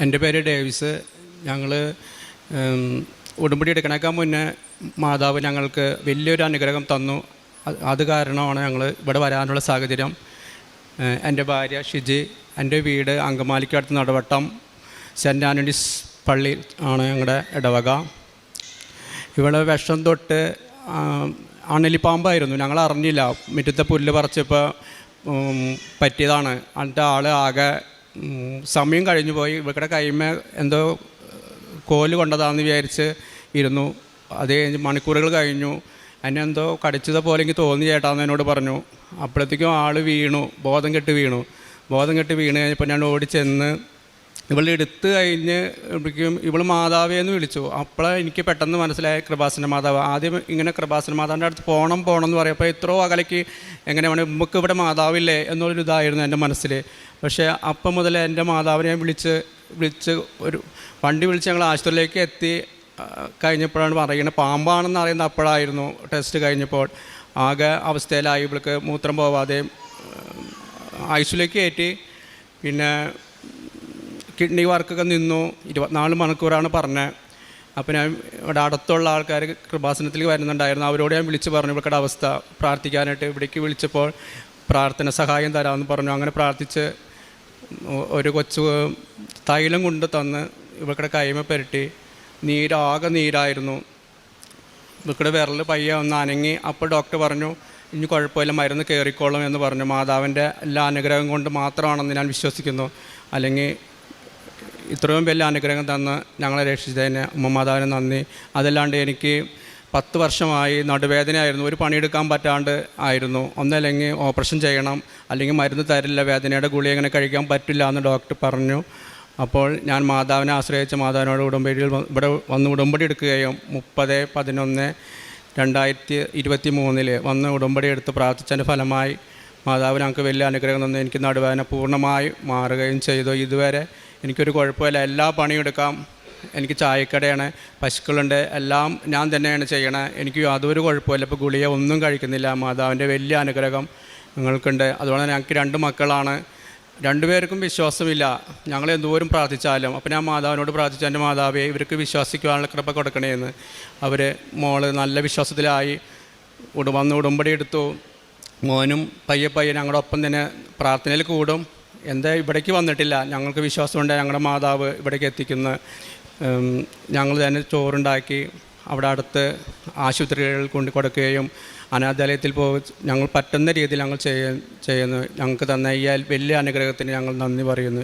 എൻ്റെ പേര് ഡേവിസ്. ഞങ്ങൾ ഉടമ്പടി എടുക്കണേക്കാൾ മുന്നേ മാതാവ് ഞങ്ങൾക്ക് വലിയൊരു അനുഗ്രഹം തന്നു. അത് കാരണമാണ് ഞങ്ങൾ ഇവിടെ വരാനുള്ള സാഹചര്യം. എൻ്റെ ഭാര്യ ഷിജി, എൻ്റെ വീട് അങ്കമാലിക്കടുത്ത് നടുവട്ടം സെൻറ്റ് ആൻ്റണീസ് പള്ളി ആണ് ഞങ്ങളുടെ ഇടവക. ഇവിടെ വിഷം തൊട്ട് അണലിപ്പാമ്പായിരുന്നു. ഞങ്ങൾ അറിഞ്ഞില്ല. മുറ്റത്തെ പുല്ല് പറിച്ചപ്പോൾ പറ്റിയതാണ്. എന്നിട്ട് ആൾ ആകെ സമയം കഴിഞ്ഞു പോയി. ഇവിടെ കൈമേ എന്തോ കോല് കൊണ്ടതാണെന്ന് വിചാരിച്ച് ഇരുന്നു. അത് കഴിഞ്ഞ് മണിക്കൂറുകൾ കഴിഞ്ഞു. എന്നെ എന്തോ കടിച്ചത് പോലെ എനിക്ക് തോന്നി ചേട്ടാന്ന് എന്നോട് പറഞ്ഞു. അപ്പോഴത്തേക്കും ആൾ വീണു, ബോധം കെട്ട് വീണു കഴിഞ്ഞപ്പോൾ ഞാൻ ഓടിച്ചെന്ന് ഇവളെ എടുത്ത് കഴിഞ്ഞ് ഇവൾ മാതാവേന്ന് വിളിച്ചു. അപ്പോഴാണ് എനിക്ക് പെട്ടെന്ന് മനസ്സിലായ കൃപാസന മാതാവ്. ആദ്യം ഇങ്ങനെ കൃപാസന മാതാവിൻ്റെ അടുത്ത് പോകണം എന്ന് പറയപ്പോൾ ഇത്രയോ അകലേക്ക് എങ്ങനെ വേണം, നമുക്ക് ഇവിടെ മാതാവില്ലേ എന്നുള്ളൊരു ഇതായിരുന്നു എൻ്റെ മനസ്സിൽ. പക്ഷേ അപ്പം മുതൽ എൻ്റെ മാതാവിനെ വിളിച്ച് ഒരു വണ്ടി വിളിച്ച് ഞങ്ങൾ ആശുപത്രിയിലേക്ക് എത്തി. കഴിഞ്ഞപ്പോഴാണ് പറയുന്നത് പാമ്പാണെന്ന് അറിയുന്നത് അപ്പോഴായിരുന്നു. ടെസ്റ്റ് കഴിഞ്ഞപ്പോൾ ആകെ അവസ്ഥയിലായി. ഇവൾക്ക് മൂത്രം പോവാതെ ഐസിയുലേക്ക് കയറ്റി. പിന്നെ കിഡ്നി വർക്കൊക്കെ നിന്നു. 24 മണിക്കൂറാണ് പറഞ്ഞത്. അപ്പോൾ ഞാൻ ഇവിടെ അടുത്തുള്ള ആൾക്കാർ കൃപാസനത്തിൽ വരുന്നുണ്ടായിരുന്നു. അവരോട് ഞാൻ വിളിച്ച് പറഞ്ഞു ഇവളുടെ അവസ്ഥ പ്രാർത്ഥിക്കാനായിട്ട്. ഇവിടേക്ക് വിളിച്ചപ്പോൾ പ്രാർത്ഥന സഹായം തരാമെന്ന് പറഞ്ഞു. അങ്ങനെ പ്രാർത്ഥിച്ച് ഒരു കൊച്ചു തൈലം കൊണ്ട് തന്ന് ഇവളുടെ കൈമ പുരട്ടി. ആകെ നീരായിരുന്നു. ഇവളുടെ വിരൽ പയ്യെ ഒന്ന് അനങ്ങി. അപ്പോൾ ഡോക്ടർ പറഞ്ഞു ഇനി കുഴപ്പമില്ല, മരുന്ന് കയറിക്കോളും എന്ന് പറഞ്ഞു. മാതാവിൻ്റെ എല്ലാ അനുഗ്രഹം കൊണ്ട് മാത്രമാണെന്ന് ഞാൻ വിശ്വസിക്കുന്നു. അല്ലെങ്കിൽ ഇത്രയും വലിയ അനുഗ്രഹം തന്ന് ഞങ്ങളെ രക്ഷിച്ചതിന് മാതാവിന് നന്ദി. അതല്ലാണ്ട് എനിക്ക് 10 വർഷമായി നടുവേദനയായിരുന്നു. ഒരു പണിയെടുക്കാൻ പറ്റാണ്ട് ആയിരുന്നു. ഒന്നല്ലെങ്കിൽ ഓപ്പറേഷൻ ചെയ്യണം, അല്ലെങ്കിൽ മരുന്ന് തരില്ല, വേദനയുടെ ഗുളിക അങ്ങനെ കഴിക്കാൻ പറ്റില്ല എന്ന് ഡോക്ടർ പറഞ്ഞു. അപ്പോൾ ഞാൻ മാതാവിനെ ആശ്രയിച്ച മാതാവിനോട് ഇവിടെ വന്ന് ഉടമ്പടി എടുക്കുകയും 30/11/2023 വന്ന് ഉടമ്പടി എടുത്ത് പ്രാർത്ഥിച്ചതിൻ്റെ ഫലമായി മാതാവ് ഞങ്ങൾക്ക് വലിയ അനുഗ്രഹം തന്നു. എനിക്ക് നടുവേദന പൂർണ്ണമായി മാറുകയും ചെയ്തു. ഇതുവരെ എനിക്കൊരു കുഴപ്പമില്ല. എല്ലാ പണിയെടുക്കാം. എനിക്ക് ചായക്കടയാണ്, പശുക്കളുണ്ട്, എല്ലാം ഞാൻ തന്നെയാണ് ചെയ്യണത്. എനിക്ക് യാതൊരു കുഴപ്പമില്ല. ഇപ്പോൾ ഗുളിക ഒന്നും കഴിക്കുന്നില്ല. മാതാവിൻ്റെ വലിയ അനുഗ്രഹം ഞങ്ങൾക്കുണ്ട്. അതുകൊണ്ട് ഞങ്ങൾക്ക് 2 മക്കളാണ്. 2 പേർക്കും വിശ്വാസമില്ല. ഞങ്ങൾ എന്തോരം പ്രാർത്ഥിച്ചാലും. അപ്പോൾ ഞാൻ മാതാവിനോട് പ്രാർത്ഥിച്ചു, എൻ്റെ മാതാവേ ഇവർക്ക് വിശ്വസിക്കുവാനുള്ള കൃപ കൊടുക്കണേന്ന്. അവർ മോള് നല്ല വിശ്വാസത്തിലായി വന്ന് ഉടമ്പടി എടുത്തു. മോനും പയ്യെ ഞങ്ങളുടെ ഒപ്പം തന്നെ പ്രാർത്ഥനയിൽ കൂടും. എന്താ ഇവിടേക്ക് വന്നിട്ടില്ല, ഞങ്ങൾക്ക് വിശ്വാസമുണ്ട് ഞങ്ങളുടെ മാതാവ് ഇവിടേക്ക് എത്തിക്കുന്നു. ഞങ്ങൾ തന്നെ ചോറുണ്ടാക്കി അവിടെ അടുത്ത് ആശുപത്രികളിൽ കൊണ്ട് കൊടുക്കുകയും അനാഥാലയത്തിൽ പോയി ഞങ്ങൾ പറ്റുന്ന രീതിയിൽ ഞങ്ങൾ ചെയ്യുന്നു. ഞങ്ങൾക്ക് തന്ന ഈ വലിയ അനുഗ്രഹത്തിന് ഞങ്ങൾ നന്ദി പറയുന്നു.